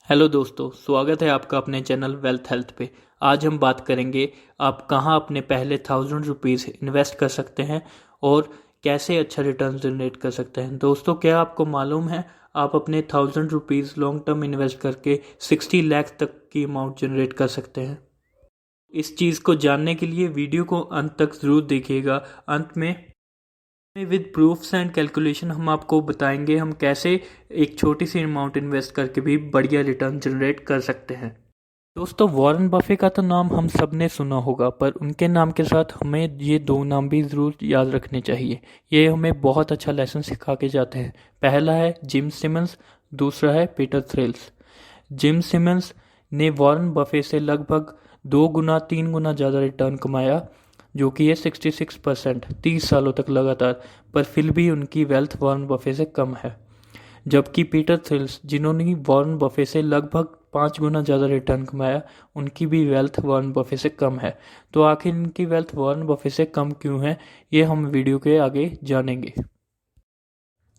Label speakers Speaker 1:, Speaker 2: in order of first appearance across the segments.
Speaker 1: Hello दोस्तों, स्वागत है आपका अपने चैनल वेल्थ हेल्थ पे। आज हम बात करेंगे आप कहां अपने पहले 1000 रुपीज़ इन्वेस्ट कर सकते हैं और कैसे अच्छा रिटर्न जनरेट कर सकते हैं। दोस्तों, क्या आपको मालूम है आप अपने 1000 रुपीज़ लॉन्ग टर्म इन्वेस्ट करके 60 लाख तक की अमाउंट जनरेट कर सकते हैं। इस चीज़ को जानने के लिए वीडियो को अंत तक ज़रूर देखिएगा। अंत में विद प्रूफ्स एंड कैलकुलेशन हम आपको बताएंगे हम कैसे एक छोटी सी अमाउंट इन्वेस्ट करके भी बढ़िया रिटर्न जनरेट कर सकते हैं। दोस्तों, वॉरेन बफे का तो नाम हम सब ने सुना होगा, पर उनके नाम के साथ हमें ये दो नाम भी ज़रूर याद रखने चाहिए। ये हमें बहुत अच्छा लेसन सिखा के जाते हैं। पहला है जिम सिमंस, दूसरा है पीटर थिल्स। जिम सिमंस ने वॉरेन बफे से लगभग 2 गुना 3 गुना ज़्यादा रिटर्न कमाया, जो कि है 66%, 30 सालों तक लगातार। पर फिर भी उनकी वेल्थ वॉरेन बफे से कम है। जबकि पीटर थिल्स, जिन्होंने वॉरेन बफे से लगभग 5 गुना ज़्यादा रिटर्न कमाया, उनकी भी वेल्थ वॉरेन बफे से कम है। तो आखिर इनकी वेल्थ वॉरेन बफे से कम क्यों है, ये हम वीडियो के आगे जानेंगे।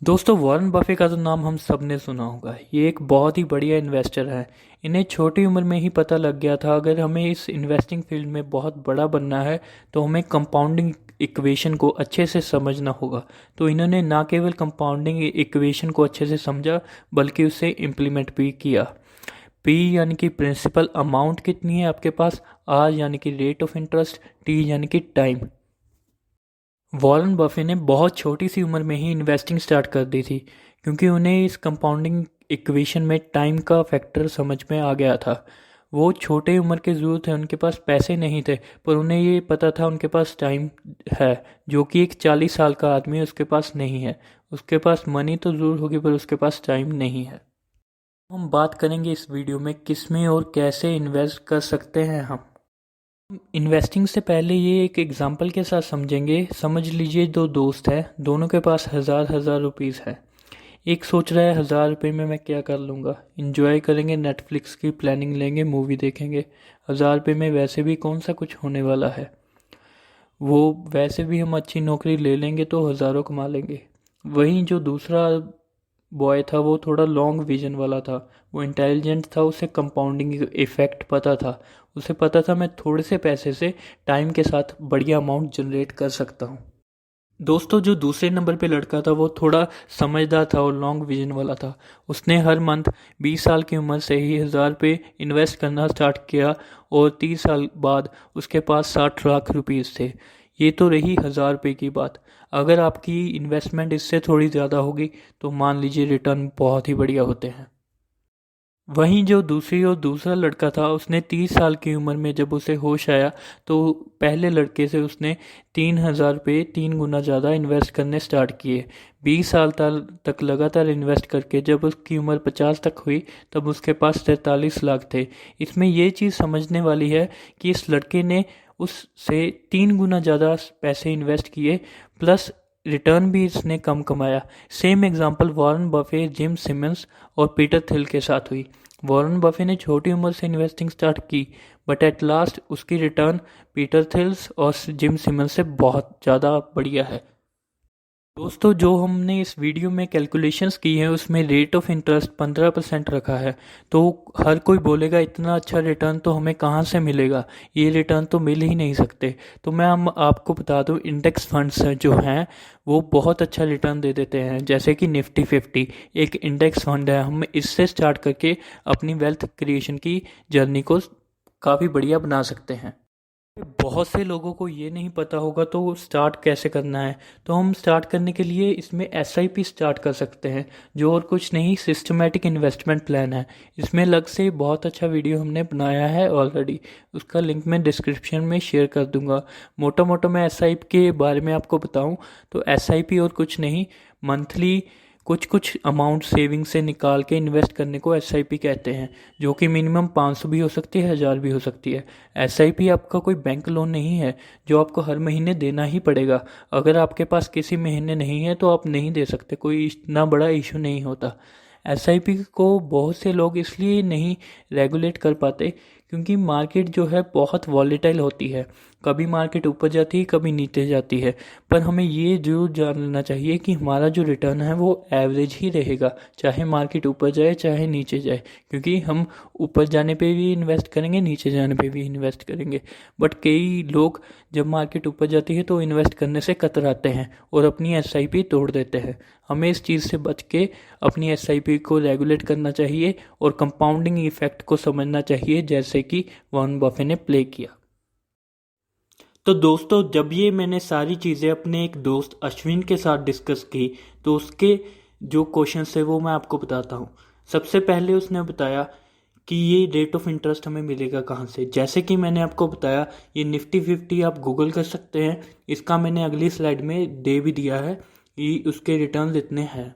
Speaker 1: दोस्तों, वॉरेन बफे का तो नाम हम सब ने सुना होगा। ये एक बहुत ही बढ़िया इन्वेस्टर है। इन्हें छोटी उम्र में ही पता लग गया था अगर हमें इस इन्वेस्टिंग फील्ड में बहुत बड़ा बनना है तो हमें कंपाउंडिंग इक्वेशन को अच्छे से समझना होगा। तो इन्होंने ना केवल कंपाउंडिंग इक्वेशन को अच्छे से समझा, बल्कि उसे इम्प्लीमेंट भी किया। पी यानी कि प्रिंसिपल अमाउंट कितनी है आपके पास, आर यानी कि रेट ऑफ इंटरेस्ट, टी यानी कि टाइम। वॉरेन बफे ने बहुत छोटी सी उम्र में ही इन्वेस्टिंग स्टार्ट कर दी थी, क्योंकि उन्हें इस कंपाउंडिंग इक्वेशन में टाइम का फैक्टर समझ में आ गया था। वो छोटे उम्र के ज़रूर थे, उनके पास पैसे नहीं थे, पर उन्हें ये पता था उनके पास टाइम है, जो कि एक 40 साल का आदमी उसके पास नहीं है। उसके पास मनी तो ज़रूर होगी, पर उसके पास टाइम नहीं है। हम बात करेंगे इस वीडियो में किस में और कैसे इन्वेस्ट कर सकते हैं हम। इन्वेस्टिंग से पहले ये एक एग्जांपल के साथ समझेंगे। समझ लीजिए दो दोस्त हैं, दोनों के पास हज़ार हज़ार रुपीज़ है। एक सोच रहा है 1000 रुपये में मैं क्या कर लूँगा, इंजॉय करेंगे, नेटफ्लिक्स की प्लानिंग लेंगे, मूवी देखेंगे। 1000 रुपये में वैसे भी कौन सा कुछ होने वाला है। वो वैसे भी हम अच्छी नौकरी ले लेंगे तो हज़ारों कमा लेंगे। वहीं जो दूसरा बॉय था वो थोड़ा लॉन्ग विजन वाला था, वो इंटेलिजेंट था, उसे कंपाउंडिंग इफ़ेक्ट पता था। उसे पता था मैं थोड़े से पैसे से टाइम के साथ बढ़िया अमाउंट जनरेट कर सकता हूँ। दोस्तों, जो दूसरे नंबर पे लड़का था वो थोड़ा समझदार था और लॉन्ग विजन वाला था। उसने हर मंथ 20 साल की उम्र से ही 1000 रुपये इन्वेस्ट करना स्टार्ट किया और 30 साल बाद उसके पास 60 लाख रुपीज़ थे। ये तो रही 1000 रुपये की बात। अगर आपकी इन्वेस्टमेंट इससे थोड़ी ज़्यादा होगी तो मान लीजिए रिटर्न बहुत ही बढ़िया होते हैं। वहीं जो दूसरी और दूसरा लड़का था, उसने 30 साल की उम्र में जब उसे होश आया तो पहले लड़के से उसने 3000 रुपये 3 गुना ज़्यादा इन्वेस्ट करने स्टार्ट किए। 20 साल तक लगातार इन्वेस्ट करके जब उसकी उम्र 50 तक हुई तब उसके पास 43 लाख थे। इसमें ये चीज़ समझने वाली है कि इस लड़के ने उससे 3 गुना ज़्यादा पैसे इन्वेस्ट किए, प्लस रिटर्न भी इसने कम कमाया। Same example Warren Buffett, Jim Simons और पीटर थिल के साथ हुई। वॉरेन बफे ने छोटी उम्र से इन्वेस्टिंग स्टार्ट की, बट एट लास्ट उसकी रिटर्न पीटर थिल्स और जिम सिमंस से बहुत ज़्यादा बढ़िया है। दोस्तों, जो हमने इस वीडियो में कैलकुलेशंस की हैं उसमें रेट ऑफ इंटरेस्ट 15% रखा है। तो हर कोई बोलेगा इतना अच्छा रिटर्न तो हमें कहाँ से मिलेगा, ये रिटर्न तो मिल ही नहीं सकते। तो मैं हम आपको बता दूं, इंडेक्स फंड्स जो हैं वो बहुत अच्छा रिटर्न दे देते हैं। जैसे कि निफ्टी 50 एक इंडेक्स फंड है। हम इससे स्टार्ट करके अपनी वेल्थ क्रिएशन की जर्नी को काफ़ी बढ़िया बना सकते हैं। बहुत से लोगों को ये नहीं पता होगा तो स्टार्ट कैसे करना है। तो हम स्टार्ट करने के लिए इसमें एसआईपी स्टार्ट कर सकते हैं, जो और कुछ नहीं सिस्टमेटिक इन्वेस्टमेंट प्लान है। इसमें अलग से बहुत अच्छा वीडियो हमने बनाया है ऑलरेडी, उसका लिंक मैं डिस्क्रिप्शन में शेयर कर दूंगा। मोटा मोटा मैं एसआईपी के बारे में आपको बताऊं तो एसआईपी और कुछ नहीं, मंथली कुछ कुछ अमाउंट सेविंग से निकाल के इन्वेस्ट करने को एसआईपी कहते हैं, जो कि मिनिमम 500 भी हो सकती है, 1000 भी हो सकती है। एसआईपी आपका कोई बैंक लोन नहीं है जो आपको हर महीने देना ही पड़ेगा। अगर आपके पास किसी महीने नहीं है तो आप नहीं दे सकते, कोई इतना बड़ा इशू नहीं होता। एसआईपी को बहुत से लोग इसलिए नहीं रेगुलेट कर पाते क्योंकि मार्केट जो है बहुत वॉलेटाइल होती है। कभी मार्केट ऊपर जाती है, कभी नीचे जाती है, पर हमें ये जरूर जान लेना चाहिए कि हमारा जो रिटर्न है वो एवरेज ही रहेगा, चाहे मार्केट ऊपर जाए चाहे नीचे जाए, क्योंकि हम ऊपर जाने पे भी इन्वेस्ट करेंगे, नीचे जाने पे भी इन्वेस्ट करेंगे। बट कई लोग जब मार्केट ऊपर जाती है तो इन्वेस्ट करने से कतराते हैं और अपनी एसआईपी तोड़ देते हैं। हमें इस चीज़ से बच के अपनी एसआईपी को रेगुलेट करना चाहिए और कंपाउंडिंग इफेक्ट को समझना चाहिए, जैसे कि वॉरेन बफे ने प्ले किया। तो दोस्तों, जब ये मैंने सारी चीज़ें अपने एक दोस्त अश्विन के साथ डिस्कस की तो उसके जो क्वेश्चंस थे वो मैं आपको बताता हूँ। सबसे पहले उसने बताया कि ये रेट ऑफ इंटरेस्ट हमें मिलेगा कहाँ से। जैसे कि मैंने आपको बताया, ये निफ्टी 50 आप गूगल कर सकते हैं, इसका मैंने अगली स्लाइड में दे भी दिया है कि उसके रिटर्न इतने हैं।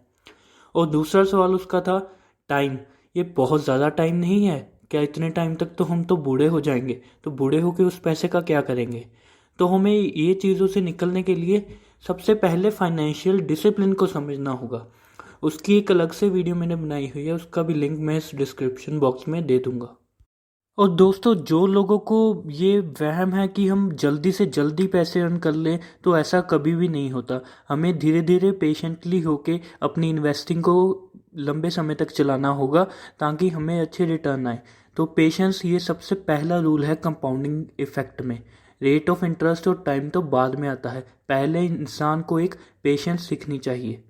Speaker 1: और दूसरा सवाल उसका था टाइम। ये बहुत ज़्यादा टाइम नहीं है क्या? इतने टाइम तक तो हम तो बूढ़े हो जाएंगे, तो बूढ़े होकर उस पैसे का क्या करेंगे? तो हमें ये चीज़ों से निकलने के लिए सबसे पहले फाइनेंशियल डिसिप्लिन को समझना होगा। उसकी एक अलग से वीडियो मैंने बनाई हुई है, उसका भी लिंक मैं इस डिस्क्रिप्शन बॉक्स में दे दूंगा। और दोस्तों, जो लोगों को ये वहम है कि हम जल्दी से जल्दी पैसे अर्न कर लें, तो ऐसा कभी भी नहीं होता। हमें धीरे धीरे पेशेंटली होके अपनी इन्वेस्टिंग को लंबे समय तक चलाना होगा ताकि हमें अच्छे रिटर्न आए। तो पेशेंस ये सबसे पहला रूल है कंपाउंडिंग इफेक्ट में। रेट ऑफ इंटरेस्ट और टाइम तो बाद में आता है, पहले इंसान को एक पेशेंस सीखनी चाहिए।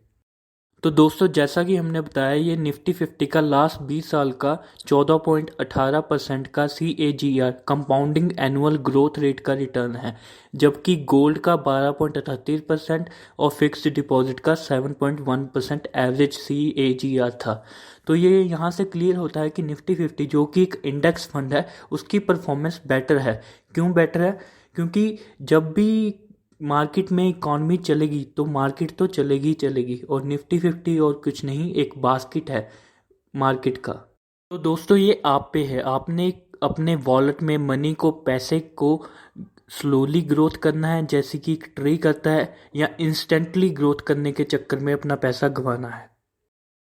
Speaker 1: तो दोस्तों, जैसा कि हमने बताया, ये निफ्टी 50 का लास्ट 20 साल का 14.18% का CAGR compounding annual growth rate का रिटर्न है, जबकि गोल्ड का 12.38% और फिक्स्ड डिपॉजिट का 7.1% एवरेज CAGR था। तो ये यहाँ से क्लियर होता है कि निफ्टी 50 जो कि एक इंडेक्स फंड है, उसकी परफॉर्मेंस बेटर है। क्यों बेटर है? क्योंकि जब भी मार्केट में इकॉनमी चलेगी तो मार्केट तो चलेगी चलेगी, और निफ्टी 50 और कुछ नहीं, एक बास्केट है मार्केट का। तो दोस्तों, ये आप पे है, आपने अपने वॉलेट में मनी को, पैसे को स्लोली ग्रोथ करना है जैसे कि एक ट्री करता है, या इंस्टेंटली ग्रोथ करने के चक्कर में अपना पैसा गंवाना है।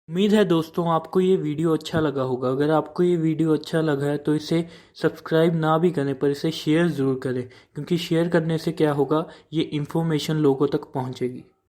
Speaker 1: उम्मीद है दोस्तों आपको ये वीडियो अच्छा लगा होगा। अगर आपको ये वीडियो अच्छा लगा है तो इसे सब्सक्राइब ना भी करें पर इसे शेयर ज़रूर करें, क्योंकि शेयर करने से क्या होगा, ये इन्फॉर्मेशन लोगों तक पहुंचेगी।